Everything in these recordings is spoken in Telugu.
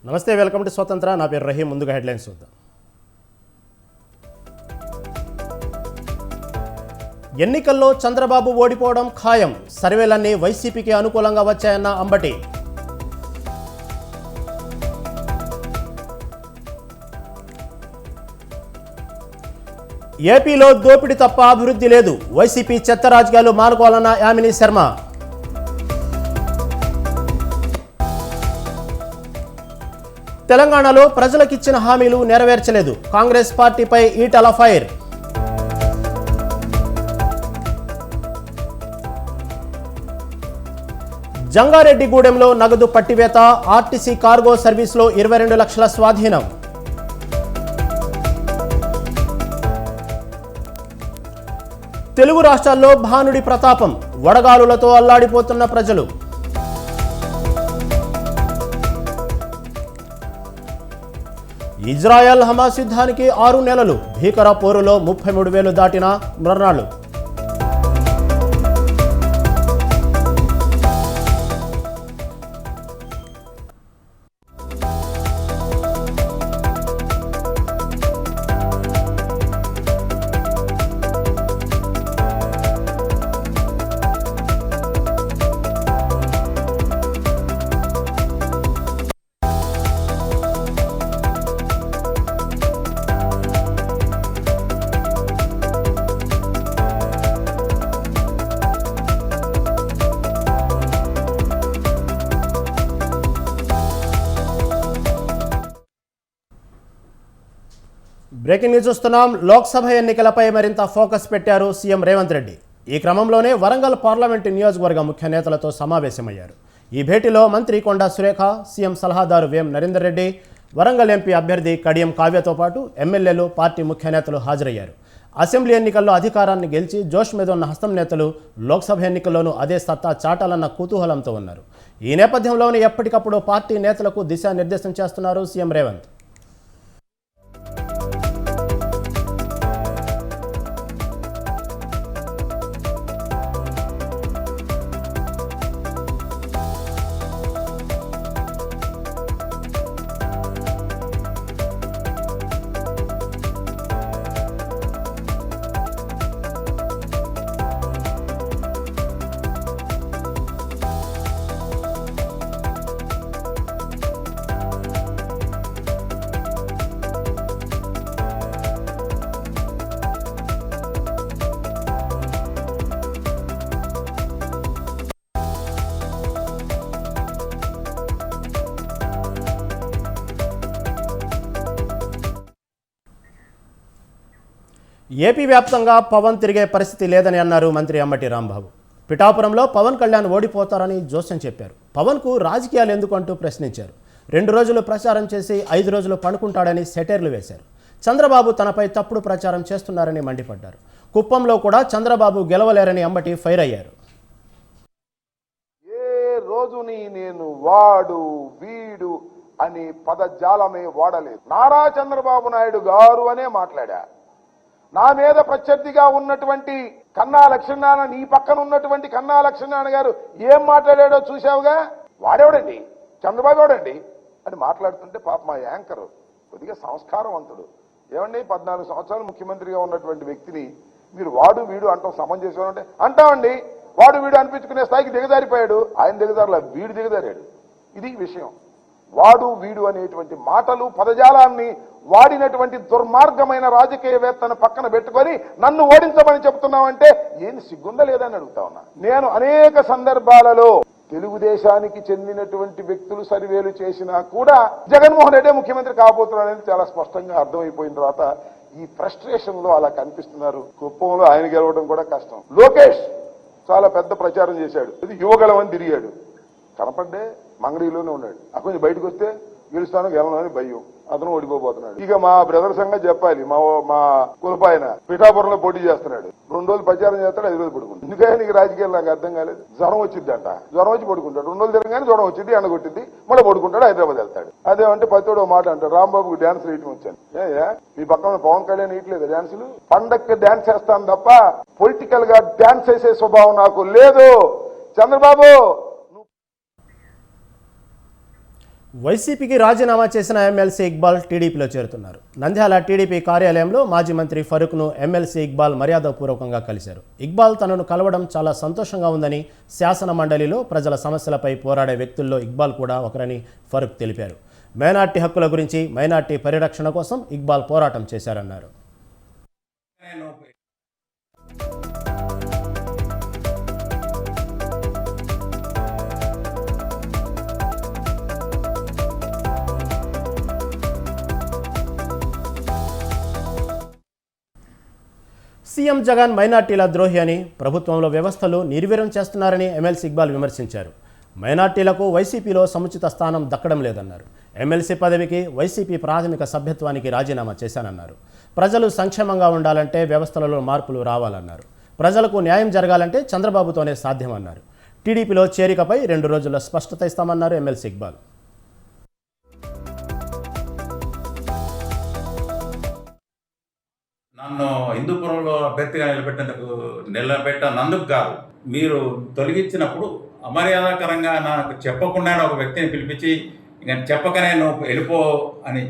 నమస్తే, వెల్కమ్ టు స్వతంత్ర. నా పేరు రహీం. ముందుగా హెడ్లైన్స్ చూద్దాం. ఎన్నికల్లో చంద్రబాబు ఓడిపోవడం ఖాయం, సర్వేలన్నీ వైసీపీకి అనుకూలంగా వచ్చాయన్న అంబటి. ఏపీలో దోపిడీ తప్ప అభివృద్ధి లేదు, వైసీపీ చెత్త రాజకీయాలు మానుకోవాలన్న యామిని శర్మ. తెలంగాణలో ప్రజలకిచ్చిన హామీలు నెరవేర్చలేదు, కాంగ్రెస్ పార్టీపై ఈటల ఫైర్. జంగారెడ్డిగూడెంలో నగదు పట్టివేత, ఆర్టీసీ కార్గో సర్వీస్లో 22 లక్షల స్వాధీనం. తెలుగు రాష్ట్రాల్లో భానుడి ప్రతాపం, వడగాలులతో అల్లాడిపోతున్న ప్రజలు. ఇజ్రాయెల్ హమాస్ యుద్ధానికి 6 నెలలు, భీకర పోరులో 33,000 దాటిన మరణాలు. బ్రేకింగ్ న్యూస్ చూస్తున్నాం. లోక్సభ ఎన్నికలపై మరింత ఫోకస్ పెట్టారు సీఎం రేవంత్ రెడ్డి. ఈ క్రమంలోనే వరంగల్ పార్లమెంటు నియోజకవర్గ ముఖ్య నేతలతో సమావేశమయ్యారు. ఈ భేటీలో మంత్రి కొండా సురేఖ, సీఎం సలహాదారు వేం నరేందర్ రెడ్డి, వరంగల్ ఎంపీ అభ్యర్థి కడియం కావ్యతో పాటు ఎమ్మెల్యేలు, పార్టీ ముఖ్య నేతలు హాజరయ్యారు. అసెంబ్లీ ఎన్నికల్లో అధికారాన్ని గెలిచి జోష్ మీద ఉన్న హస్తం నేతలు లోక్సభ ఎన్నికల్లోనూ అదే సత్తా చాటాలన్న కుతూహలంతో ఉన్నారు. ఈ నేపథ్యంలోనే ఎప్పటికప్పుడు పార్టీ నేతలకు దిశానిర్దేశం చేస్తున్నారు సీఎం రేవంత్. ఏపీ వ్యాప్తంగా పవన్ తిరిగే పరిస్థితి లేదని అన్నారు మంత్రి అంబటి రాంబాబు. పిఠాపురంలో పవన్ కళ్యాణ్ ఓడిపోతారని జోస్యం చెప్పారు. పవన్కు రాజకీయాలు ఎందుకు అంటూ ప్రశ్నించారు. 2 రోజులు ప్రచారం చేసి 5 రోజులు పడుకుంటాడని సెటైర్లు వేశారు. చంద్రబాబు తనపై తప్పుడు ప్రచారం చేస్తున్నారని మండిపడ్డారు. కుప్పంలో కూడా చంద్రబాబు గెలవలేరని అంబటి ఫైర్ అయ్యారు. ఏ రోజుని నేను వాడు వీడు అని పదజాలమే వాడలేదు. నారా చంద్రబాబు నాయుడు గారు అనే మాట్లాడా. నా మీద ప్రత్యర్థిగా ఉన్నటువంటి కన్నా లక్ష్మీనారాయణ, నీ పక్కన ఉన్నటువంటి కన్నా లక్ష్మీనారాయణ గారు ఏం మాట్లాడాడో చూసావుగా. వాడేవాడండి, చంద్రబాబు ఎవడండి అని మాట్లాడుతుంటే పాప మా యాంకర్ కొద్దిగా సంస్కారవంతుడు. ఏమండి 14 సంవత్సరాలు ముఖ్యమంత్రిగా ఉన్నటువంటి వ్యక్తిని మీరు వాడు వీడు అంటాం సమంజసం అంటే అంటామండి. వాడు వీడు అనిపించుకునే స్థాయికి దిగజారిపోయాడు. ఆయన దిగజారులా, వీడు దిగజారాడు. ఇది విషయం. వాడు వీడు అనేటువంటి మాటలు, పదజాలాన్ని వాడినటువంటి దుర్మార్గమైన రాజకీయవేత్తను పక్కన పెట్టుకొని నన్ను ఓడించమని చెప్తున్నామంటే ఏం సిగ్గుందా లేదని అడుగుతా ఉన్నా. నేను అనేక సందర్భాలలో తెలుగుదేశానికి చెందినటువంటి వ్యక్తులు సర్వేలు చేసినా కూడా జగన్మోహన్ రెడ్డి ముఖ్యమంత్రి కాబోతున్నాడని చాలా స్పష్టంగా అర్థమైపోయిన తర్వాత ఈ ఫ్రస్ట్రేషన్ లో అలా కనిపిస్తున్నారు. కుప్పంలో ఆయన గెలవడం కూడా కష్టం. లోకేష్ చాలా పెద్ద ప్రచారం చేశాడు, ఇది యువగలం అని తిరిగాడు. కనపడ్డే మంగళగిరిలోనే ఉన్నాడు. కొంచెం బయటకు వస్తే గెలుస్తాను గెలను అని భయం, అతను ఓడిపోబోతున్నాడు. ఇక మా బ్రదర్ సంగతి చెప్పాలి. మా కులపాయన పిఠాపురంలో పోటీ చేస్తున్నాడు. 2 రోజులు ప్రచారం చేస్తాడు, 5 రోజులు పడుకుంటాడు. ఎందుకంటే నీకు రాజకీయాలు నాకు అర్థం కాలేదు. జ్వరం వచ్చిందంట, జ్వరం వచ్చి పడుకుంటాడు. 2 రోజులు తిరగానే జ్వరం వచ్చింది, ఎండగొట్టింది, మళ్ళీ పడుకుంటాడు, హైదరాబాద్ వెళ్తాడు. అదేమంటే పతితోడు మాట అంటాడు, రాంబాబుకి డ్యాన్స్ వేయటం వచ్చాను. మీ పక్కన పవన్ కళ్యాణ్ వేయట్లేదు డ్యాన్సులు? పండక్కి డ్యాన్స్ వేస్తాను తప్ప పొలిటికల్ గా డ్యాన్స్ వేసే స్వభావం నాకు లేదు. చంద్రబాబు వైసీపీకి రాజీనామా చేసిన ఎమ్మెల్సీ ఇక్బాల్ టీడీపీలో చేరుతున్నారు. నంద్యాల టీడీపీ కార్యాలయంలో మాజీ మంత్రి ఫరూక్ను ఎమ్మెల్సీ ఇక్బాల్ మర్యాదపూర్వకంగా కలిశారు. ఇక్బాల్ తనను కలవడం చాలా సంతోషంగా ఉందని, శాసన మండలిలో ప్రజల సమస్యలపై పోరాడే వ్యక్తుల్లో ఇక్బాల్ కూడా ఒకరని ఫరూక్ తెలిపారు. మైనార్టీ హక్కుల గురించి, మైనార్టీ పరిరక్షణ కోసం ఇక్బాల్ పోరాటం చేశారన్నారు. సీఎం జగన్ మైనార్టీల ద్రోహి అని, ప్రభుత్వంలో వ్యవస్థలు నిర్వీర్యం చేస్తున్నారని ఎమ్మెల్సీ ఇక్బాల్ విమర్శించారు. మైనార్టీలకు వైసీపీలో సముచిత స్థానం దక్కడం లేదన్నారు. ఎమ్మెల్సీ పదవికి వైసీపీ ప్రాథమిక సభ్యత్వానికి రాజీనామా చేశానన్నారు. ప్రజలు సంక్షేమంగా ఉండాలంటే వ్యవస్థలలో మార్పులు రావాలన్నారు. ప్రజలకు న్యాయం జరగాలంటే చంద్రబాబుతోనే సాధ్యమన్నారు. టీడీపీలో చేరికపై 2 రోజుల్లో స్పష్టత ఇస్తామన్నారు ఎమ్మెల్సీ ఇక్బాల్. నన్ను హిందూపురంలో అభ్యర్థిగా నిలబెట్టనందుకు కాదు, మీరు తొలగించినప్పుడు అమర్యాదకరంగా నాకు చెప్పకుండానే ఒక వ్యక్తిని పిలిపించి ఇంకా చెప్పకనే నువ్వు వెళ్ళిపో అని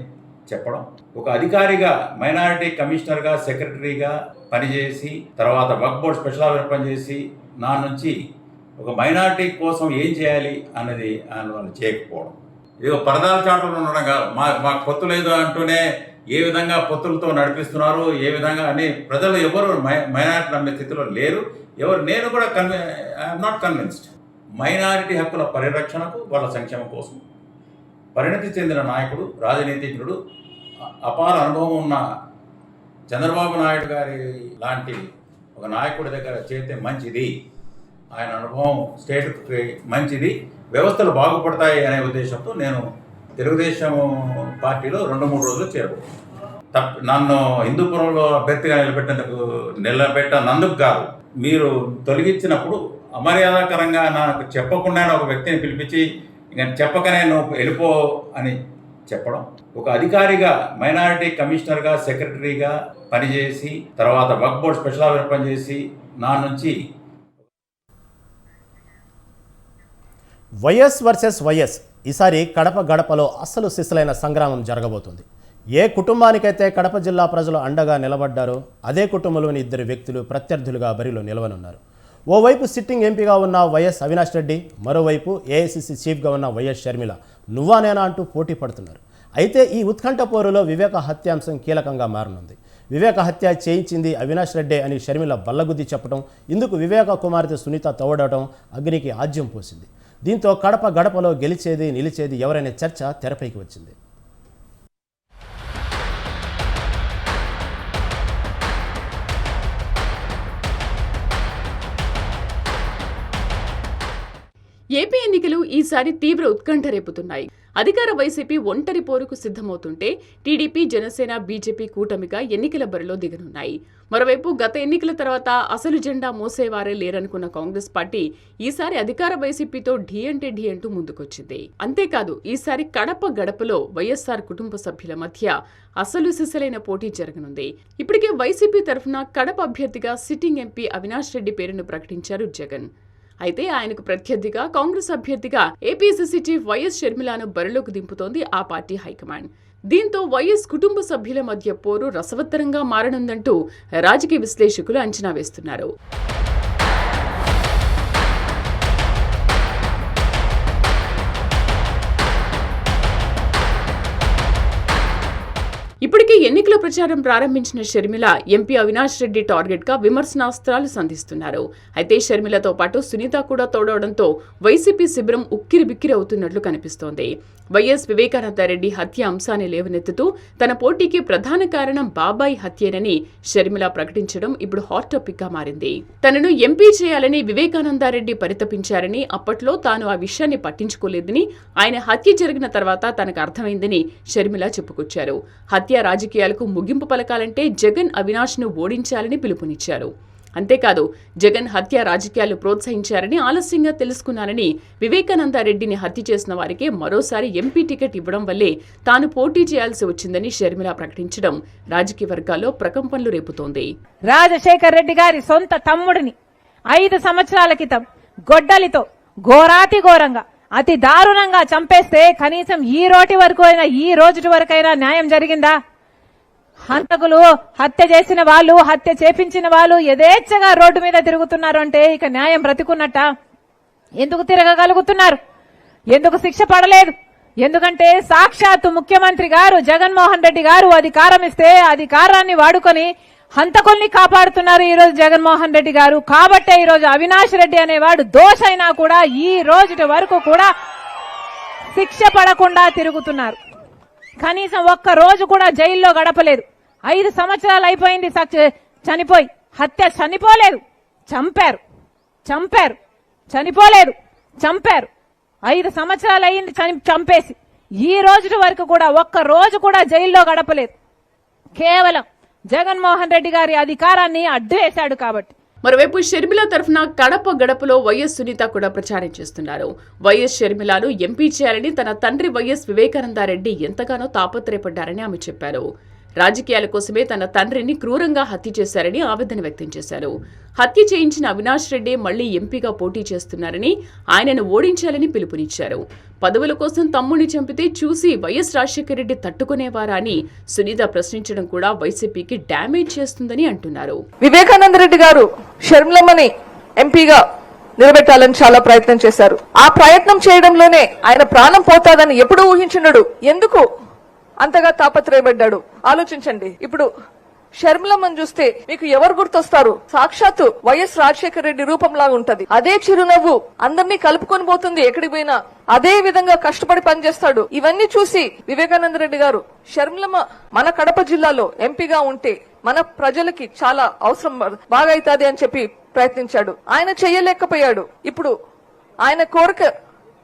చెప్పడం, ఒక అధికారిగా మైనారిటీ కమిషనర్గా, సెక్రటరీగా పనిచేసి తర్వాత వక్ఫ్ బోర్డ్ స్పెషల్ ఆఫీసర్ పనిచేసి నా నుంచి ఒక మైనారిటీ కోసం ఏం చేయాలి అన్నది వాళ్ళు చేయకపోవడం, ఏదో పరదాల చాటులు ఉండడం కాదు. మాకు పొత్తు లేదు అంటూనే ఏ విధంగా పొత్తులతో నడిపిస్తున్నారు, ఏ విధంగా అని ప్రజలు ఎవరు మైనారిటీ నమ్మే స్థితిలో లేరు. నేను కూడా ఐఎమ్ నాట్ కన్విన్స్డ్. మైనారిటీ హక్కుల పరిరక్షణకు, వాళ్ళ సంక్షేమం కోసం పరిణతి చెందిన నాయకుడు, రాజనీతిజ్ఞుడు, అపార అనుభవం ఉన్న చంద్రబాబు నాయుడు గారి లాంటి ఒక నాయకుడి దగ్గర చేస్తే మంచిది. ఆయన అనుభవం స్టేట్కి మంచిది, వ్యవస్థలు బాగుపడతాయి అనే ఉద్దేశంతో నేను తెలుగుదేశం పార్టీలో 2-3 రోజులు చేరబోతున్నాను. నన్ను హిందూపురంలో అభ్యర్థిగా నిలబెట్టనందుకు కాదు, మీరు తొలగించినప్పుడు అమర్యాదకరంగా నాకు చెప్పకుండానే ఒక వ్యక్తిని పిలిపించి ఇంకా చెప్పకనే నువ్వు వెళ్ళిపో అని చెప్పడం, ఒక అధికారిగా మైనారిటీ కమిషనర్గా, సెక్రటరీగా పనిచేసి తర్వాత వక్ఫ్ బోర్డ్ స్పెషల్ ఆఫీసర్ పనిచేసి నా నుంచి వైఎస్ వర్సెస్ వైఎస్. ఈసారి కడప గడపలో అసలు సిసలైన సంగ్రామం జరగబోతుంది. ఏ కుటుంబానికైతే కడప జిల్లా ప్రజలు అండగా నిలబడ్డారో అదే కుటుంబంలోని 2 వ్యక్తులు ప్రత్యర్థులుగా బరిలో నిలవనున్నారు. ఓవైపు సిట్టింగ్ ఎంపీగా ఉన్న వైఎస్ అవినాష్ రెడ్డి, మరోవైపు ఏఐసీసీ చీఫ్గా ఉన్న వైఎస్ షర్మిల నువ్వా నేనా అంటూ పోటీ పడుతున్నారు. అయితే ఈ ఉత్కంఠ పోరులో వివేక హత్యాంశం కీలకంగా మారనుంది. వివేక హత్య చేయించింది అవినాష్ రెడ్డి అని షర్మిల బల్లగుద్ది చెప్పడం, ఇందుకు వివేక కుమార్తె సునీత తోడటం అగ్నికి ఆజ్యం పోసింది. దీంతో కడప గడపలో గెలిచేది నిలిచేది ఎవరనే చర్చ తెరపైకి వచ్చింది. ఏపీ ఎన్నికలు ఈసారి తీవ్ర ఉత్కంఠ రేపుతున్నాయి. అధికార వైసీపీ ఒంటరి పోరుకు సిద్ధమవుతుంటే టీడీపీ, జనసేన, బీజేపీ కూటమిగా ఎన్నికల బరిలో దిగనున్నాయి. మరోవైపు గత ఎన్నికల తర్వాత అసలు జెండా మోసేవారే లేరనుకున్న కాంగ్రెస్ పార్టీ ఈసారి అధికార వైసీపీతో ఢీ అంటే ఢీ అంటూ ముందుకొచ్చింది. అంతేకాదు ఈసారి కడప గడపలో వైఎస్ఆర్ కుటుంబ సభ్యుల మధ్య అసలు సిసలైన పోటీ జరగనుంది. ఇప్పటికే వైసీపీ తరఫున కడప అభ్యర్థిగా సిట్టింగ్ ఎంపీ అవినాష్ రెడ్డి పేరును ప్రకటించారు జగన్. అయితే ఆయనకు ప్రత్యర్థిగా కాంగ్రెస్ అభ్యర్థిగా ఏపీసీసీ చీఫ్ వైఎస్ షర్మిలను బరిలోకి దింపుతోంది ఆ పార్టీ హైకమాండ్. దీంతో వైఎస్ కుటుంబ సభ్యుల మధ్య పోరు రసవత్తరంగా మారనుందంటూ రాజకీయ విశ్లేషకులు అంచనా వేస్తున్నారు. ఇప్పటికే ఎన్నికల ప్రచారం ప్రారంభించిన షర్మిల ఎంపీ అవినాష్ రెడ్డి టార్గెట్ గా విమర్శనాస్త్రాలు సంధిస్తున్నారు. అయితే షర్మిలతో పాటు సునీత కూడా తోడవడంతో వైసీపీ శిబిరం ఉక్కిరిబిక్కిరి అవుతున్నట్లు కనిపిస్తోంది. వైఎస్ వివేకానందరెడ్డి హత్య అంశాన్ని లేవనెత్తుతూ తన పోటీకి ప్రధాన కారణం బాబాయ్ హత్యేనని షర్మిల ప్రకటించడం ఇప్పుడు హాట్ టాపిక్ గా మారింది. తనను ఎంపీ చేయాలని వివేకానందరెడ్డి పరితపించారని, అప్పట్లో తాను ఆ విషయాన్ని పట్టించుకోలేదని, ఆయన హత్య జరిగిన తర్వాత తనకు అర్థమైందని షర్మిల చెప్పుకొచ్చారు. హత్య రాజకీయాలకు ముగింపు పలకాలంటే జగన్ అవినాష్ ను ఓడించాలని పిలుపునిచ్చారు. అంతేకాదు జగన్ హత్య రాజకీయాలు ప్రోత్సహించారని, ఆలస్యంగా తెలుసుకున్నానని, వివేకానందరెడ్డిని హత్య చేసిన వారికి మరోసారి ఎంపీ టికెట్ ఇవ్వడం వల్లే తాను పోటీ చేయాల్సి వచ్చిందని షర్మిల ప్రకటించడం రాజకీయ వర్గాల్లో ప్రకంపనలు రేపుతోంది. రాజశేఖర్ రెడ్డి గారి సొంత తమ్ముడిని 5 సంవత్సరాల క్రితం గొడ్డలితో ఘోరాతి ఘోరంగా అతి దారుణంగా చంపేస్తే కనీసం ఈ రోజు వరకైనా న్యాయం జరిగిందా? హంతకులు, హత్య చేసిన వాళ్ళు, హత్య చేపించిన వాళ్ళు యథేచ్ఛగా రోడ్డు మీద తిరుగుతున్నారు అంటే ఇక న్యాయం బ్రతికున్నట్ట? ఎందుకు తిరగగలుగుతున్నారు? ఎందుకు శిక్ష పడలేదు? ఎందుకంటే సాక్షాత్తు ముఖ్యమంత్రి గారు జగన్మోహన్ రెడ్డి గారు అధికారం ఇస్తే అధికారాన్ని వాడుకొని హంతకుల్ని కాపాడుతున్నారు ఈ రోజు జగన్మోహన్ రెడ్డి గారు. కాబట్టే ఈ రోజు అవినాష్ రెడ్డి అనేవాడు దోషైనా కూడా ఈ రోజు వరకు కూడా శిక్ష పడకుండా తిరుగుతున్నారు. కనీసం ఒక్క రోజు కూడా జైల్లో గడపలేదు. 5 సంవత్సరాలు అయిపోయింది చనిపోయి. హత్య చనిపోలేదు, చంపారు. చనిపోలేదు, చంపారు. 5 సంవత్సరాలు అయింది చంపేసి. ఈ రోజు వరకు కూడా ఒక్క రోజు కూడా జైల్లో గడపలేదు. కేవలం జగన్మోహన్ రెడ్డి గారి అధికారాన్ని అడ్డు వేశాడు కాబట్టి. మరోవైపు షర్మిల తరఫున కడప గడపలో వైఎస్ సునీత కూడా ప్రచారం చేస్తున్నారు. వైఎస్ షర్మిలను ఎంపీ చేయాలని తన తండ్రి వైఎస్ వివేకానందరెడ్డి ఎంతగానో తాపత్రయపడ్డారని ఆమె చెప్పారు. రాజకీయాల కోసమే తన తండ్రిని క్రూరంగా హత్య చేశారని ఆవేదన వ్యక్తం చేశారు. హత్య చేయించిన అవినాష్ రెడ్డి మళ్లీ ఎంపీగా పోటీ చేస్తున్నారని, ఆయనను ఓడించాలని పిలుపునిచ్చారు. పదవుల కోసం తమ్ముడిని చంపితే చూసి వైఎస్ రాజశేఖర రెడ్డి తట్టుకునేవారా అని సునీత ప్రశ్నించడం కూడా వైసీపీకి డ్యామేజ్ చేస్తుందని అంటున్నారు. వివేకానందరెడ్డి గారు షర్మిలమ్మని ఎంపీగా నిలబెట్టాలని చాలా ప్రయత్నం చేశారు. ఆ ప్రయత్నం చేయడంలోనే ఆయన ప్రాణం పోతాదని ఎప్పుడు ఊహించుండడు. ఎందుకు అంతగా తాపత్రయపడ్డాడు ఆలోచించండి. ఇప్పుడు షర్మిలమ్మని చూస్తే మీకు ఎవరు గుర్తొస్తారు? సాక్షాత్తు వైఎస్ రాజశేఖర రెడ్డి రూపంలాగా ఉంటది. అదే చిరునవ్వు, అందరినీ కలుపుకొని పోతుంది ఎక్కడికి పోయినా. అదే విధంగా కష్టపడి పనిచేస్తాడు. ఇవన్నీ చూసి వివేకానంద రెడ్డి గారు షర్మిలమ్మ మన కడప జిల్లాలో ఎంపీగా ఉంటే మన ప్రజలకి చాలా అవసరం బాగా అవుతుంది అని చెప్పి ప్రయత్నించాడు. ఆయన చెయ్యలేకపోయాడు. ఇప్పుడు ఆయన కోరిక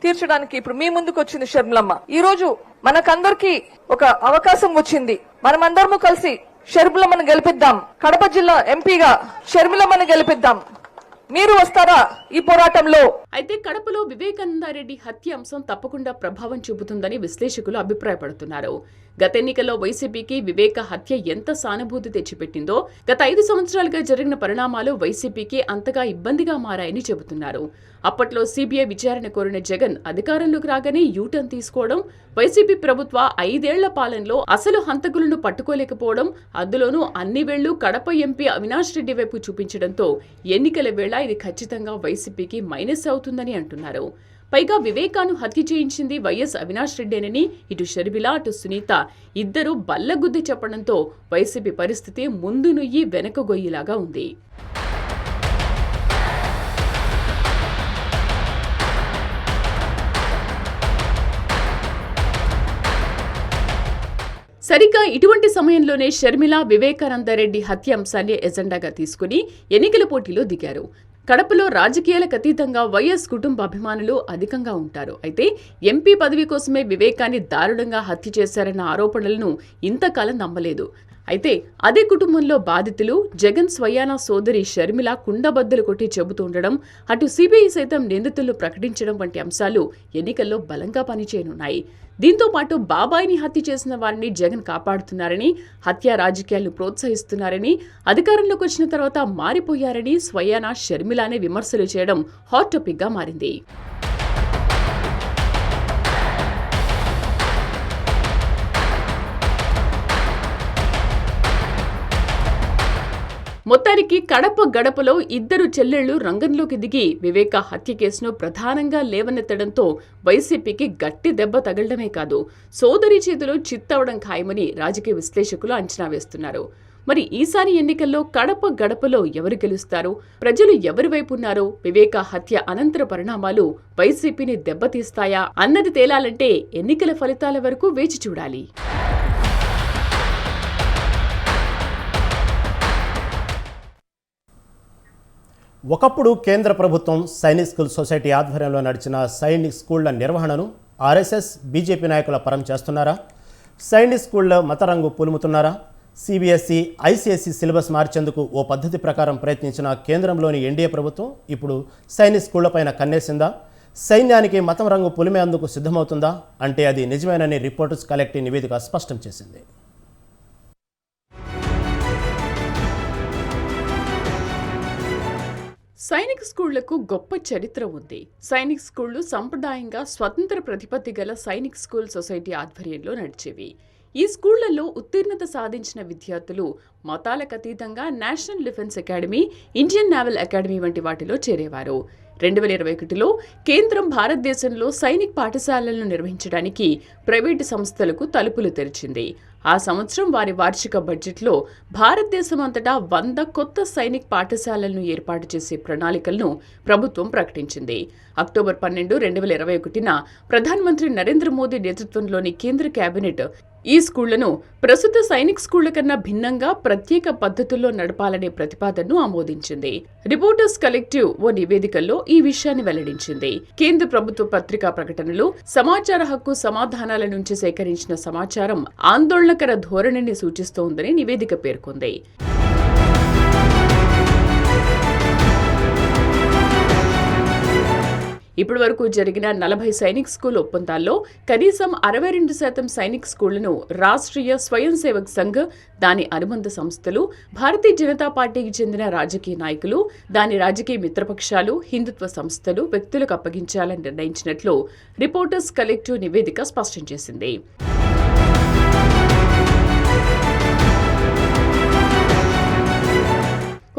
తీర్చడానికి ఇప్పుడు మీ ముందుకు వచ్చింది షర్మిలమ్మ. ఈ రోజు మనకందరికి ఒక అవకాశం వచ్చింది. మనమందరము కలిసి షర్మిలమ్మను గెలిపిద్దాం. కడప జిల్లా ఎంపీగా షర్మిలమ్మను గెలిపిద్దాం. మీరు వస్తారా ఈ పోరాటంలో? అయితే కడపలో వివేకానందరెడ్డి హత్య అంశం తప్పకుండా ప్రభావం చూపుతుందని విశ్లేషకులు అభిప్రాయపడుతున్నారు. గత ఎన్నికల్లో వైసీపీకి వివేక హత్య ఎంత సానుభూతి తెచ్చిపెట్టిందో, గత 5 సంవత్సరాలుగా జరిగిన పరిణామాలు వైసీపీకి అంతగా ఇబ్బందిగా మారాయని చెబుతున్నారు. అప్పట్లో సీబీఐ విచారణ కోరిన జగన్ అధికారంలోకి రాగానే యూటర్న్ తీసుకోవడం, వైసీపీ ప్రభుత్వ 5 ఏళ్ల పాలనలో అసలు హంతకులను పట్టుకోలేకపోవడం, అందులోనూ అన్ని వేళ్లు కడప ఎంపీ అవినాష్ రెడ్డి వైపు చూపించడంతో ఎన్నికల వేళ ఇది ఖచ్చితంగా వైసీపీకి మైనస్ అవుతుందని అంటున్నారు. పైగా వివేకాను హత్య చేయించింది వైఎస్ అవినాష్ రెడ్డేనని ఇటు షర్మిల అటు సునీత ఇద్దరు బల్లగుద్ది చెప్పడంతో వైసీపీ పరిస్థితి ముందు నుయ్యి వెనక గొయ్యిలాగా ఉంది. సరిగ్గా ఇటువంటి సమయంలోనే షర్మిల వివేకానందరెడ్డి హత్య అంశాన్ని ఎజెండాగా తీసుకుని ఎన్నికల పోటీలో దిగారు. కడపలో రాజకీయాలకు అతీతంగా వైఎస్ కుటుంబ అభిమానులు అధికంగా ఉంటారు. అయితే ఎంపీ పదవి కోసమే వివేకాన్ని దారుణంగా హత్య చేశారన్న ఆరోపణలను ఇంతకాలం నమ్మలేదు. అయితే అదే కుటుంబంలో బాధితులు జగన్ స్వయానా సోదరి షర్మిల కుండబద్దలు కొట్టి చెబుతుండడం, అటు సిబిఐ సైతం నిందితులను ప్రకటించడం వంటి అంశాలు ఎన్నికల్లో బలంగా పనిచేయనున్నాయి. దీంతో పాటు బాబాయిని హత్య చేసిన వారిని జగన్ కాపాడుతున్నారని, హత్య రాజకీయాలను ప్రోత్సహిస్తున్నారని, అధికారంలోకి వచ్చిన తర్వాత మారిపోయారని స్వయానా షర్మిలానే విమర్శలు చేయడం హాట్ టాపిక్ గా మారింది. మొత్తానికి కడప గడపలో ఇద్దరు చెల్లెళ్లు రంగంలోకి దిగి వివేక హత్య కేసును ప్రధానంగా లేవనెత్తడంతో వైసీపీకి గట్టి దెబ్బ తగలడమే కాదు, సోదరి చేతిలో చిత్తవడం ఖాయమని రాజకీయ విశ్లేషకులు అంచనా వేస్తున్నారు. మరి ఈసారి ఎన్నికల్లో కడప గడపలో ఎవరు గెలుస్తారు? ప్రజలు ఎవరి వైపు ఉన్నారు? వివేక హత్య అనంతర పరిణామాలు వైసీపీని దెబ్బతీస్తాయా అన్నది తేలాలంటే ఎన్నికల ఫలితాల వరకు వేచి చూడాలి. ఒకప్పుడు కేంద్ర ప్రభుత్వం సైనిక్ స్కూల్ సొసైటీ ఆధ్వర్యంలో నడిచిన సైనిక్ స్కూళ్ల నిర్వహణను ఆర్ఎస్ఎస్ బీజేపీ నాయకుల పరం చేస్తున్నారా? సైనిక్ స్కూళ్ల మతరంగు పులుముతున్నారా? సిబిఎస్ఈ ఐసిఎస్ఈ సిలబస్ మార్చేందుకు ఓ పద్ధతి ప్రకారం ప్రయత్నించిన కేంద్రంలోని ఎన్డీఏ ప్రభుత్వం ఇప్పుడు సైనిక్ స్కూళ్లపైన కన్నేసిందా? సైన్యానికి మతం రంగు పులిమేందుకు సిద్ధమవుతుందా అంటే అది నిజమేనని రిపోర్టర్స్ కలెక్టివ్ నివేదిక స్పష్టం చేసింది. సైనిక్ స్కూళ్లకు గొప్ప చరిత్ర ఉంది. సైనిక్ స్కూళ్లు సంప్రదాయంగా స్వతంత్ర ప్రతిపత్తి గల సైనిక్ స్కూల్ సొసైటీ ఆధ్వర్యంలో నడిచేవి. ఈ స్కూళ్లలో ఉత్తీర్ణత సాధించిన విద్యార్థులు మతాలకు అతీతంగా national defence academy, Indian naval academy వంటి వాటిలో చేరేవారు. 2021లో కేంద్రం భారతదేశంలో సైనిక్ పాఠశాలలను నిర్వహించడానికి ప్రైవేటు సంస్థలకు తలుపులు తెరిచింది. ఆ సంవత్సరం వారి వార్షిక బడ్జెట్లో భారతదేశం అంతటా 100 కొత్త సైనిక్ పాఠశాలలను ఏర్పాటు చేసే ప్రణాళికలను ప్రభుత్వం ప్రకటించింది. అక్టోబర్ 12, 2021న ప్రధానమంత్రి నరేంద్ర మోదీ నేతృత్వంలోని కేంద్ర కేబినెట్ ఈ స్కూళ్లను ప్రస్తుత సైనిక్ స్కూళ్ల కన్నా భిన్నంగా ప్రత్యేక పద్ధతుల్లో నడపాలనే ప్రతిపాదనను ఆమోదించింది. రిపోర్టర్స్ కలెక్టివ్ ఓ నివేదికల్లో ఈ విషయాన్ని వెల్లడించింది. కేంద్ర ప్రభుత్వ పత్రికా ప్రకటనలు సమాచార హక్కు సమాధానాల నుంచి సేకరించిన సమాచారం ఆందోళనకర ధోరణిని సూచిస్తోందని నివేదిక పేర్కొంది. ఇప్పటి వరకు జరిగిన 40 సైనిక్ స్కూల్ ఒప్పందాల్లో కనీసం 62% సైనిక్ స్కూళ్లను రాష్ట్రీయ స్వయం సేవక్ సంఘ్, దాని అనుబంధ సంస్థలు, భారతీయ జనతా పార్టీకి చెందిన రాజకీయ నాయకులు, దాని రాజకీయ మిత్రపక్షాలు, హిందుత్వ సంస్థలు, వ్యక్తులకు అప్పగించాలని నిర్ణయించినట్లు రిపోర్టర్స్ కలెక్టివ్ నివేదిక స్పష్టం చేసింది.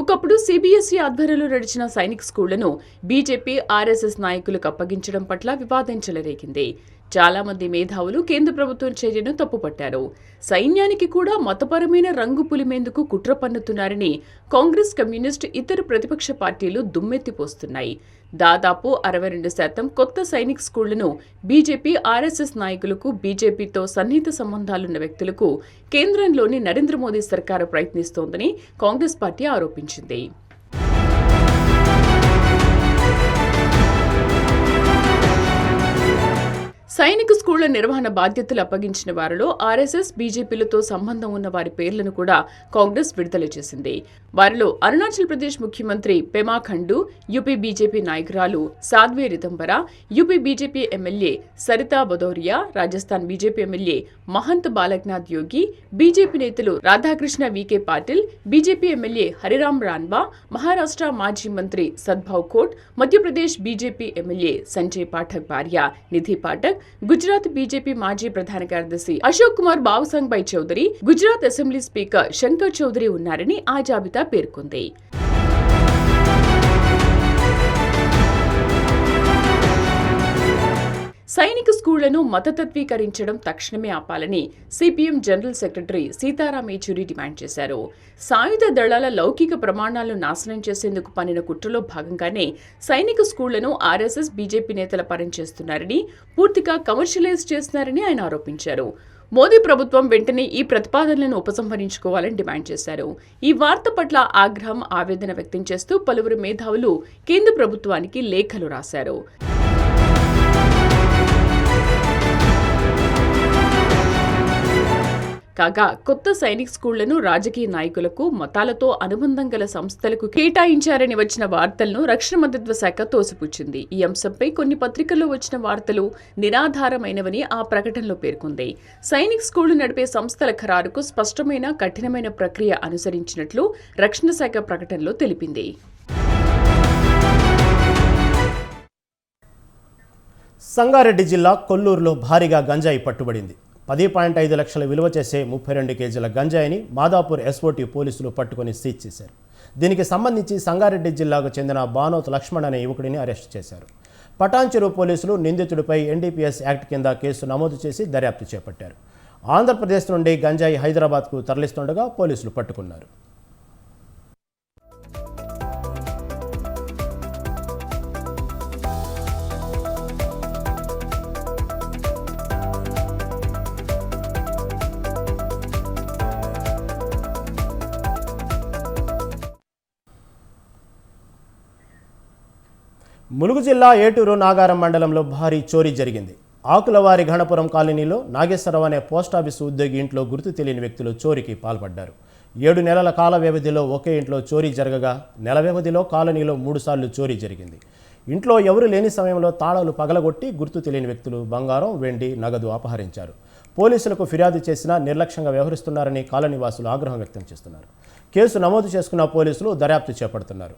ఒకప్పుడు సిబిఎస్ఈ ఆధ్వర్యంలో నడిచిన సైనిక్ స్కూళ్లను బీజేపీ, ఆర్ఎస్ఎస్ నాయకులకు అప్పగించడం పట్ల వివాదం చెలరేగింది. చాలా మంది మేధావులు కేంద్ర ప్రభుత్వం చర్యను తప్పుపట్టారు. సైన్యానికి కూడా మతపరమైన రంగు పులిమేందుకు కుట్ర పన్నుతున్నారని కాంగ్రెస్, కమ్యూనిస్ట్, ఇతర ప్రతిపక్ష పార్టీలు దుమ్మెత్తిపోస్తున్నాయి. దాదాపు 62% కొత్త సైనిక్ స్కూళ్లను బీజేపీ, ఆర్ఎస్ఎస్ నాయకులకు, బీజేపీతో సన్నిహిత సంబంధాలున్న వ్యక్తులకు కేంద్రంలోని నరేంద్ర మోదీ సర్కారు ప్రయత్నిస్తోందని కాంగ్రెస్ పార్టీ ఆరోపించింది. సైనిక స్కూళ్ల నిర్వహణ బాధ్యతలు అప్పగించిన వారిలో ఆర్ఎస్ఎస్, బీజేపీలతో సంబంధం ఉన్న వారి పేర్లను కూడా కాంగ్రెస్ విడుదల చేసింది. వారిలో అరుణాచల్ ప్రదేశ్ ముఖ్యమంత్రి పెమా ఖండు, యూపీ బీజేపీ నాయకురాలు Sadhvi Ritambara, UP BJP MLA Sarita Bhadauria, Rajasthan BJP MLA Mahant Balaknath Yogi, BJP నేతలు రాధాకృష్ణ వికే పాటిల్, బీజేపీ ఎమ్మెల్యే హరిరామ్ రాన్వా, మహారాష్ట్ర మాజీ మంత్రి సద్భావ్ కోట్, మధ్యప్రదేశ్ బీజేపీ ఎమ్మెల్యే సంజయ్ పాఠక్ భార్య నిధి పాఠక్, గుజరాత్ బీజేపీ మాజీ ప్రధాన కార్యదర్శి అశోక్ కుమార్ బావసంగ్ బై చౌదరి, గుజరాత్ అసెంబ్లీ స్పీకర్ శంకర్ చౌదరి ఉన్నారని ఆ జాబితా పేర్కొంది. సైనిక స్కూళ్లను మతతత్వీకరించడం తక్షణమే ఆపాలని CPM general secretary Sitaram Yechury demand చేశారు. సాయుధ దళాల లౌకిక ప్రమాణాలను నాశనం చేసేందుకు పన్నిన కుట్రలో భాగంగానే సైనిక స్కూళ్లను ఆర్ఎస్ఎస్, బీజేపీ నేతల పరం చేస్తున్నారని, పూర్తిగా కమర్షియలైజ్ చేస్తున్నారని ఆయన ఆరోపించారు. మోదీ ప్రభుత్వం వెంటనే ఈ ప్రతిపాదనలను ఉపసంహరించుకోవాలని డిమాండ్ చేశారు. ఈ వార్త పట్ల ఆగ్రహం, ఆవేదన వ్యక్తం చేస్తూ పలువురు మేధావులు కేంద్ర ప్రభుత్వానికి లేఖలు రాశారు. కాగా కొత్త సైనిక్ స్కూళ్లను రాజకీయ నాయకులకు, మతాలతో అనుబంధం గల సంస్థలకు కేటాయించారని వచ్చిన వార్తలను రక్షణ మంత్రిత్వ శాఖ తోసిపుచ్చింది. ఈ అంశంపై కొన్ని పత్రికల్లో వచ్చిన వార్తలు నిరాధారమైనవని ఆ ప్రకటనలో పేర్కొంది. సైనిక్ స్కూళ్లు నడిపే సంస్థల ఖరారుకు స్పష్టమైన, కఠినమైన ప్రక్రియ అనుసరించినట్లు రక్షణ శాఖ ప్రకటనలో తెలిపింది. సంగారెడ్డి జిల్లా కొల్లూరులో భారీగా గంజాయి పట్టుబడింది. 10.5 లక్షల విలువ చేసే 32 కేజీల గంజాయిని మాదాపూర్ ఎస్ఓటీ పోలీసులు పట్టుకుని సీజ్ చేశారు. దీనికి సంబంధించి సంగారెడ్డి జిల్లాకు చెందిన బానోత్ లక్ష్మణ్ అనే యువకుడిని అరెస్ట్ చేశారు. పటాన్చెరు పోలీసులు నిందితుడిపై ఎన్డీపీఎస్ యాక్ట్ కింద కేసు నమోదు చేసి దర్యాప్తు చేపట్టారు. ఆంధ్రప్రదేశ్ నుండి గంజాయి హైదరాబాద్కు తరలిస్తుండగా పోలీసులు పట్టుకున్నారు. ములుగు జిల్లా ఏటూరు నాగారం మండలంలో భారీ చోరీ జరిగింది. ఆకులవారి ఘనపురం కాలనీలో నాగేశ్వరరావు అనే పోస్టాఫీసు ఉద్యోగి ఇంట్లో గుర్తు తెలియని వ్యక్తులు చోరీకి పాల్పడ్డారు. 7 నెలల కాల వ్యవధిలో ఒకే ఇంట్లో చోరీ జరగగా నెల వ్యవధిలో కాలనీలో 3 సార్లు చోరీ జరిగింది. ఇంట్లో ఎవరు లేని సమయంలో తాళాలు పగలగొట్టి గుర్తు తెలియని వ్యక్తులు బంగారం, వెండి, నగదు అపహరించారు. పోలీసులకు ఫిర్యాదు చేసినా నిర్లక్ష్యంగా వ్యవహరిస్తున్నారని కాలనీవాసులు ఆగ్రహం వ్యక్తం చేస్తున్నారు. కేసు నమోదు చేసుకున్న పోలీసులు దర్యాప్తు చేపడుతున్నారు.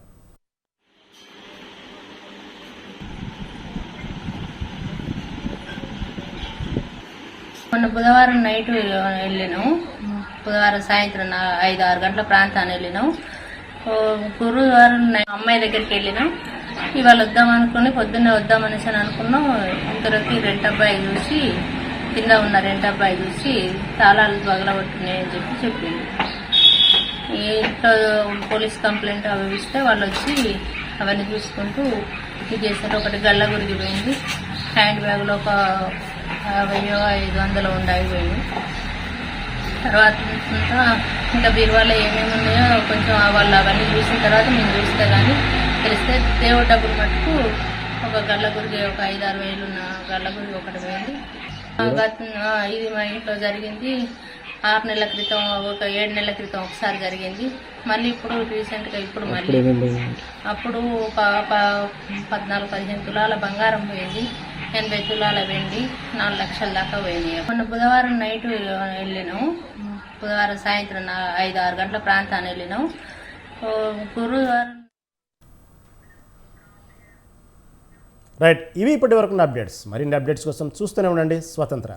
మొన్న బుధవారం నైట్ వెళ్ళినాం. బుధవారం సాయంత్రం 5-6 గంటల ప్రాంతాన్ని వెళ్ళినాం. గురువారం అమ్మాయి దగ్గరికి వెళ్ళినాం. ఇవాళ వద్దామనుకుని పొద్దున్నే వద్దామనేసి అని అనుకున్నాం. ఇంతలోకి రెంట్ అబ్బాయి చూసి, కింద ఉన్న రెంట్ అబ్బాయి చూసి తాళాలు పగలగొట్టున్నాయని చెప్పింది. ఇంట్లో పోలీస్ కంప్లైంట్ అవి ఇస్తే వాళ్ళు వచ్చి అవన్నీ చూసుకుంటూ ఇది చేశారు. ఒకటి గల్ల గురికి పోయింది, హ్యాండ్ బ్యాగ్లో ఒక 50-500 ఉండాయి పోయింది. తర్వాత ఇంకా బీరువాలో ఏమేమి ఉన్నాయో కొంచెం వాళ్ళు అవన్నీ చూసిన తర్వాత మేము చూస్తే కానీ తెలిస్తే దేవుడు డబ్బులు మట్టుకు ఒక గల్ల గురికి ఒక 5-6 వేలు ఉన్న గల్ల గురికి ఒకటి పోయింది. ఇది మా ఇంట్లో జరిగింది. 6 నెలల క్రితం, ఒక 7 నెలల క్రితం ఒకసారి జరిగింది. మళ్ళీ ఇప్పుడు రీసెంట్గా ఇప్పుడు మళ్ళీ అప్పుడు ఒక 14-15 తులాల బంగారం పోయింది, 80 తులాల వెండి, 4 లక్షల దాకా పోయినాయి. మొన్న బుధవారం నైట్ వెళ్ళినాం. బుధవారం సాయంత్రం 5-6 గంటల ప్రాంతాన్ని వెళ్ళినాం. గురువారం రైట్, ఇవి ఇప్పటి వరకు అప్డేట్స్. మరిన్ని అప్డేట్స్ కోసం చూస్తూనే ఉండండి స్వతంత్ర.